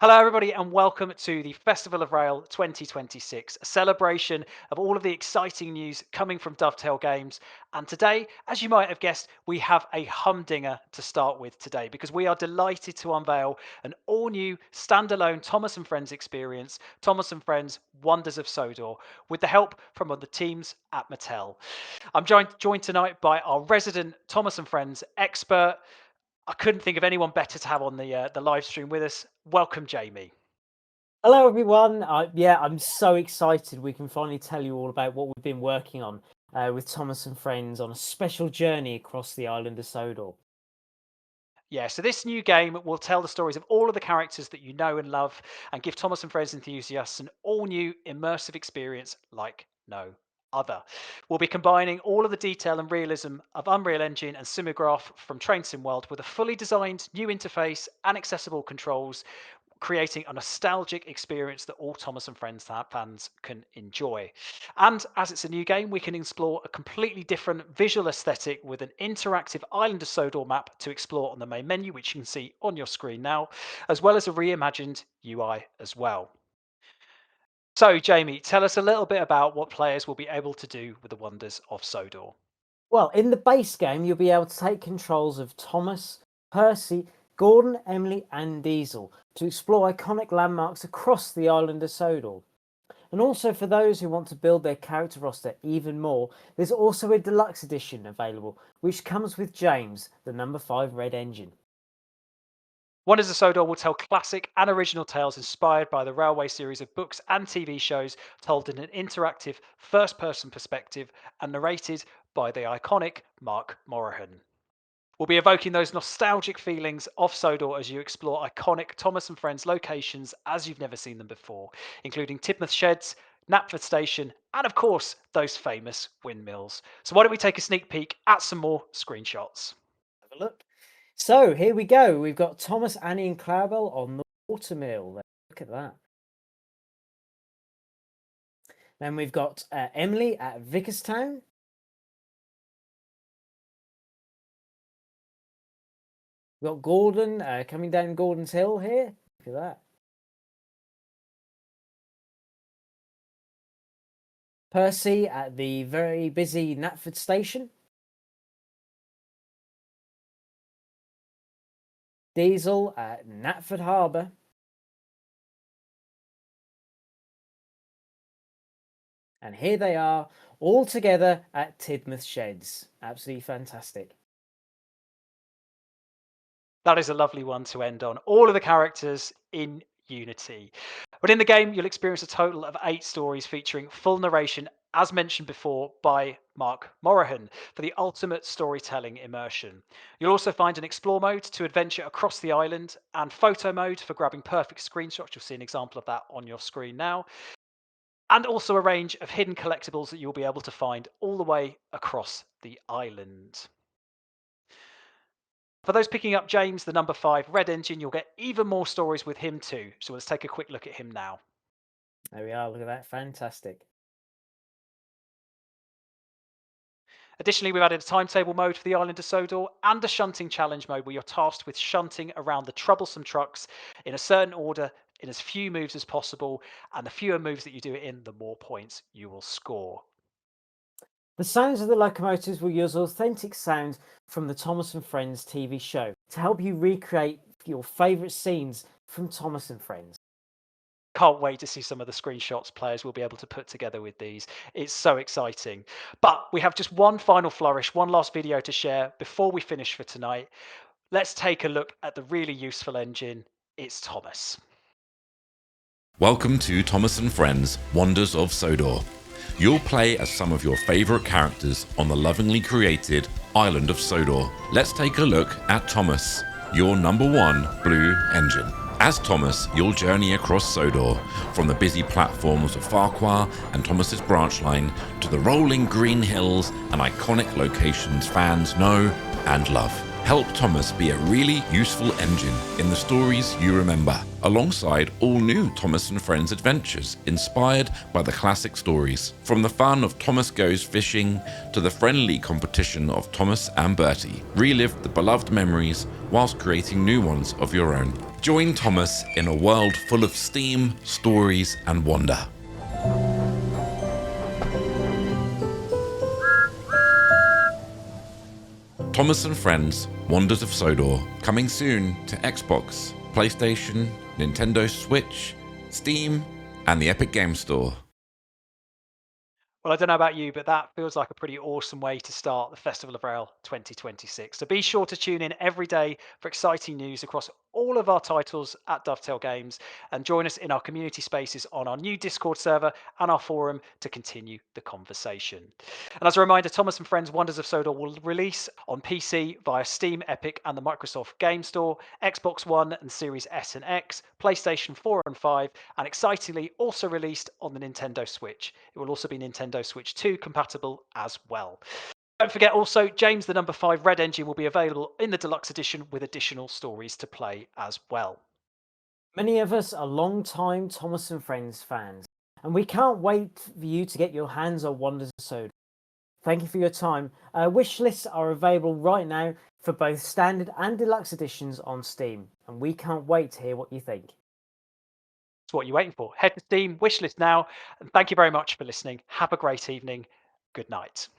Hello, everybody, and welcome to the Festival of Rail 2026, a celebration of all of the exciting news coming from Dovetail Games. And today, as you might have guessed, we have a humdinger to start with today because we are delighted to unveil an all new standalone Thomas and Friends experience, Thomas and Friends Wonders of Sodor, with the help from the teams at Mattel. I'm joined tonight by our resident Thomas and Friends expert. I couldn't think of anyone better to have on the live stream with us. Welcome, Jamie. Hello, everyone. I'm so excited we can finally tell you all about what we've been working on with Thomas and Friends on a special journey across the island of Sodor. Yeah, so this new game will tell the stories of all of the characters that you know and love and give Thomas and Friends enthusiasts an all new immersive experience like no other. We'll be combining all of the detail and realism of Unreal Engine and Simulgraph from Train Sim World with a fully designed new interface and accessible controls, creating a nostalgic experience that all Thomas and Friends fans can enjoy. And as it's a new game, we can explore a completely different visual aesthetic with an interactive Island of Sodor map to explore on the main menu, which you can see on your screen now, as well as a reimagined UI as well. So, Jamie, tell us a little bit about what players will be able to do with the Wonders of Sodor. Well, in the base game, you'll be able to take controls of Thomas, Percy, Gordon, Emily, and Diesel to explore iconic landmarks across the island of Sodor. And also for those who want to build their character roster even more, there's also a deluxe edition available, which comes with James, the number 5 red engine. Wonders of Sodor will tell classic and original tales inspired by the Railway series of books and TV shows told in an interactive first-person perspective and narrated by the iconic Mark Moraghan. We'll be evoking those nostalgic feelings of Sodor as you explore iconic Thomas and Friends locations as you've never seen them before, including Tidmouth Sheds, Knapford Station, and of course, those famous windmills. So why don't we take a sneak peek at some more screenshots? Have a look. So here we go. We've got Thomas, Annie, and Clarabelle on the watermill. Look at that. Then we've got Emily at Vickerstown. We've got Gordon coming down Gordon's Hill here. Look at that. Percy at the very busy Knapford Station. Diesel at Knapford Harbour. And here they are, all together at Tidmouth Sheds. Absolutely fantastic. That is a lovely one to end on. All of the characters in Unity. But in the game, you'll experience a total of 8 stories featuring full narration, as mentioned before, by Mark Moraghan for the ultimate storytelling immersion. You'll also find an explore mode to adventure across the island and photo mode for grabbing perfect screenshots. You'll see an example of that on your screen now. And also a range of hidden collectibles that you'll be able to find all the way across the island. For those picking up James, the number 5 red engine, you'll get even more stories with him too. So let's take a quick look at him now. There we are, look at that, fantastic. Additionally, we've added a timetable mode for the Island of Sodor and a shunting challenge mode where you're tasked with shunting around the troublesome trucks in a certain order in as few moves as possible, and the fewer moves that you do it in, the more points you will score. The sounds of the locomotives will use authentic sound from the Thomas and Friends TV show to help you recreate your favourite scenes from Thomas and Friends. Can't wait to see some of the screenshots players will be able to put together with these. It's so exciting. But we have just one final flourish, one last video to share before we finish for tonight. Let's take a look at the really useful engine. It's Thomas. Welcome to Thomas and Friends Wonders of Sodor. You'll play as some of your favourite characters on the lovingly created Island of Sodor. Let's take a look at Thomas, your number 1 blue engine. As Thomas, you'll journey across Sodor, from the busy platforms of Farquhar and Thomas's branch line to the rolling green hills and iconic locations fans know and love. Help Thomas be a really useful engine in the stories you remember, alongside all new Thomas and Friends adventures inspired by the classic stories. From the fun of Thomas Goes Fishing to the friendly competition of Thomas and Bertie, relive the beloved memories whilst creating new ones of your own. Join Thomas in a world full of steam, stories, and wonder. Thomas and Friends, Wonders of Sodor, coming soon to Xbox, PlayStation, Nintendo Switch, Steam, and the Epic Game Store. Well, I don't know about you, but that feels like a pretty awesome way to start the Festival of Rail 2026. So be sure to tune in every day for exciting news across all of our titles at Dovetail Games and join us in our community spaces on our new Discord server and our forum to continue the conversation. And as a reminder, Thomas and Friends Wonders of Sodor will release on PC via Steam, Epic, and the Microsoft Game Store, Xbox One and Series S and X, PlayStation 4 and 5, and excitingly also released on the Nintendo Switch. It will also be Nintendo Switch 2 compatible as well. Don't forget also, James the Number 5 Red Engine will be available in the deluxe edition with additional stories to play as well. Many of us are long-time Thomas and Friends fans, and we can't wait for you to get your hands on Wonders of Sodor. Thank you for your time. Wish lists are available right now for both standard and deluxe editions on Steam, and we can't wait to hear what you think. So what are you waiting for? Head to Steam, wishlist now, and thank you very much for listening. Have a great evening. Good night.